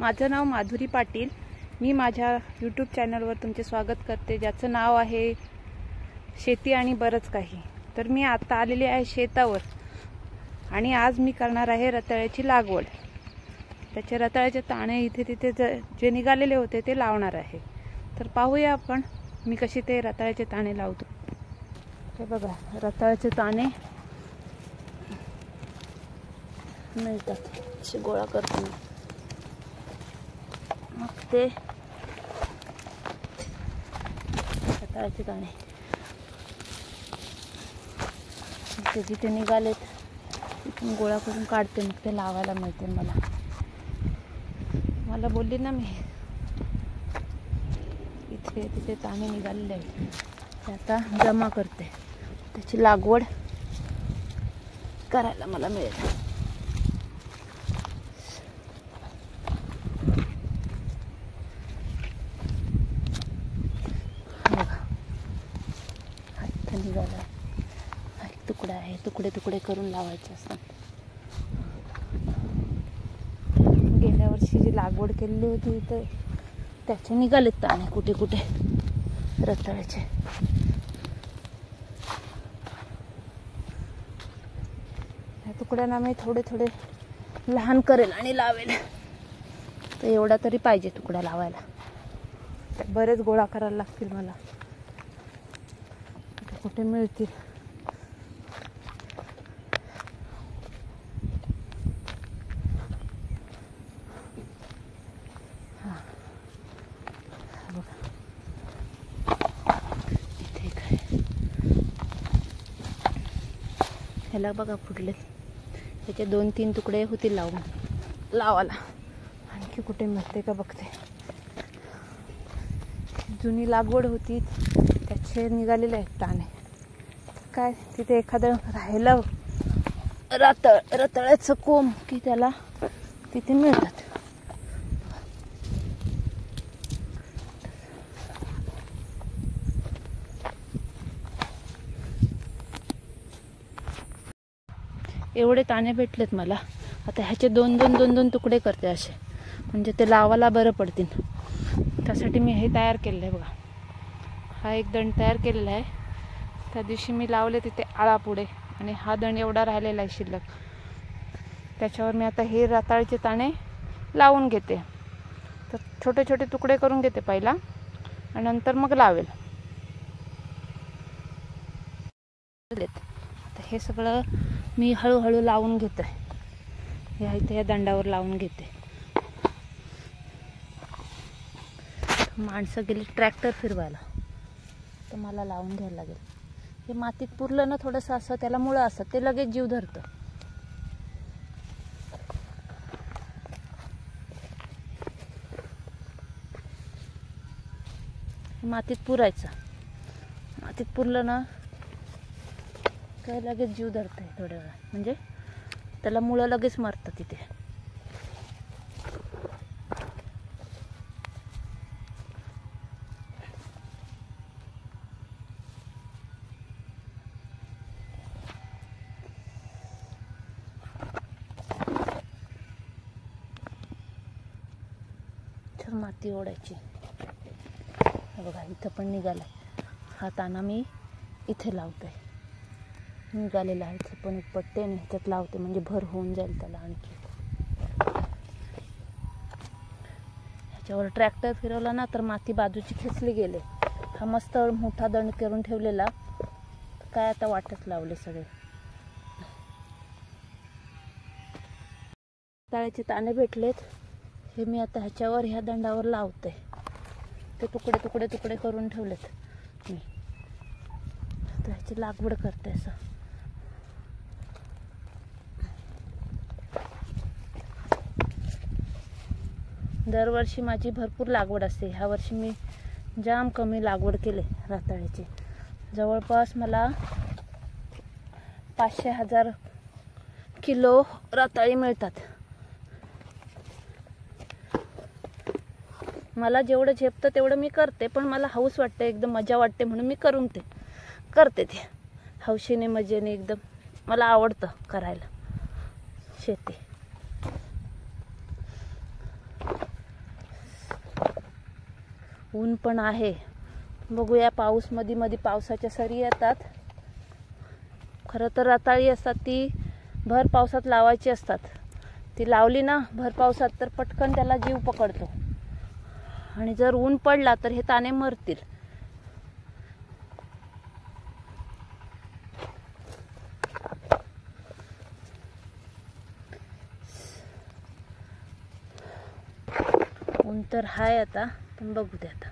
माझं नाव माधुरी पाटील। मी माझ्या यूट्यूब चॅनलवर तुमचे स्वागत करते, ज्याचं नाव आहे शेती आणि बरंच काही। तर मी आता आलेली आहे शेतावर आणि आज मी करणार आहे रताळ्याची लागवड। त्याचे रताळ्याचे ताणे इथे तिथे जे निघालेले होते ते लावणार आहे। तर पाहूया आपण मी कशी ते रताळ्याचे ताणे लावतो। हे बघा, रताळ्याचे ताणे मिळतात असे गोळा करतो मी। मग ते रताळ्याचे दाणे ते जिथे निघालेत तिथून गोळा करून काढते, मग ते लावायला मिळते मला बोलली ना मी, इथे तिथे ताणे निघालेले आहेत ते आता जमा करते, त्याची लागवड करायला मला मिळेल। तुकडा आहे, तुकडे तुकडे करून लावायचे असतात। गेल्या वर्षी जी लागवड केलेली होती तर त्याचे निघालेत ताणे कुठे कुठे रताळ्याचे। या तुकड्यांना मी थोडे थोडे लहान करेल आणि लावेल, तर एवढा तरी पाहिजे तुकडा लावायला। बरेच गोळा करायला लागतील मला, कुठे मिळतील। ह्याला बघा फुटले, त्याचे 2-3 तुकडे होतील लावायला। आणखी कुठे मिळते का बघते। जुनी लागवड होती त्याचे निघालेले आहेत ताणे। काय तिथे एखादं राहिलं रताळ्याचं कोंब की त्याला तिथे मिळतात। एवढे ताणे भेटलेत मला, आता ह्याचे 2-2 तुकडे करते असे, म्हणजे ते लावायला बरं पडतील। त्यासाठी मी हे तयार केलेलं आहे बघा, हा एक दंड तयार केलेला आहे। त्या दिवशी मी लावले तिथे आळा पुढे, आणि हा दंड एवढा राहिलेला आहे शिल्लक, त्याच्यावर मी आता हे रताळ्याचे ताणे लावून घेते। तर छोटे छोटे तुकडे करून घेते पहिला, आणि नंतर मग लावेल। हे सगळं मी हळूहळू लावून घेते, इथे या दंडावर लावून घेते। माणसं गेली ट्रॅक्टर फिरवायला, तर मला लावून घ्यायला लागेल। हे मातीत पुरलं ना थोडंसं असं, त्याला मुळं असतात, ते लगेच जीव धरतं। मातीत पुरायचं, मातीत पुरलं ना काय लगेच जीव धरतंय थोड्या वेळा, म्हणजे त्याला मुळं लगेच मारतात तिथे। तर माती ओढायची। बघा इथं पण निघालाय हा ताना, मी इथे लावते, निघालेला आहे इथे पण एक पट्टे, आणि ह्याच्यात लावते म्हणजे भर होऊन जाईल त्याला। आणखी ह्याच्यावर ट्रॅक्टर फिरवला ना तर माती बाजूची खेचली गेले। हा मस्त मोठा दंड करून ठेवलेला, काय आता वाटच लावले सगळे। रताळ्याचे ताणे भेटलेत, हे मी आता ह्याच्यावर ह्या दंडावर लावते। ते तुकडे तुकडे तुकडे करून ठेवलेत मी, तर ह्याची लागवड करते असं। दरवर्षी माझी भरपूर लागवड असते, ह्या वर्षी मी जाम कमी लागवड केले रताळ्याची। जवळपास मला 500-1000 किलो रताळी मिळतात। मला जेवढं झेपतं तेवढं मी करते, पण मला हौस वाटते, एकदम मजा वाटते म्हणून मी करते ते हौशीने मजेने। एकदम मला आवडतं करायला शेती। ऊन पण आहे. बघूया, पाऊस मध्ये मध्ये पावसाच्या सरी येतात. खरं तर रताळी असतात ती भर पावसात लावायची असतात. ती लावली ना भर पावसात तर पटकन त्याला जीव पकडतो आणि जर ऊन पडला तर हे ताने मरतील. ऊन तर हाय आता, पण बघू दे आता.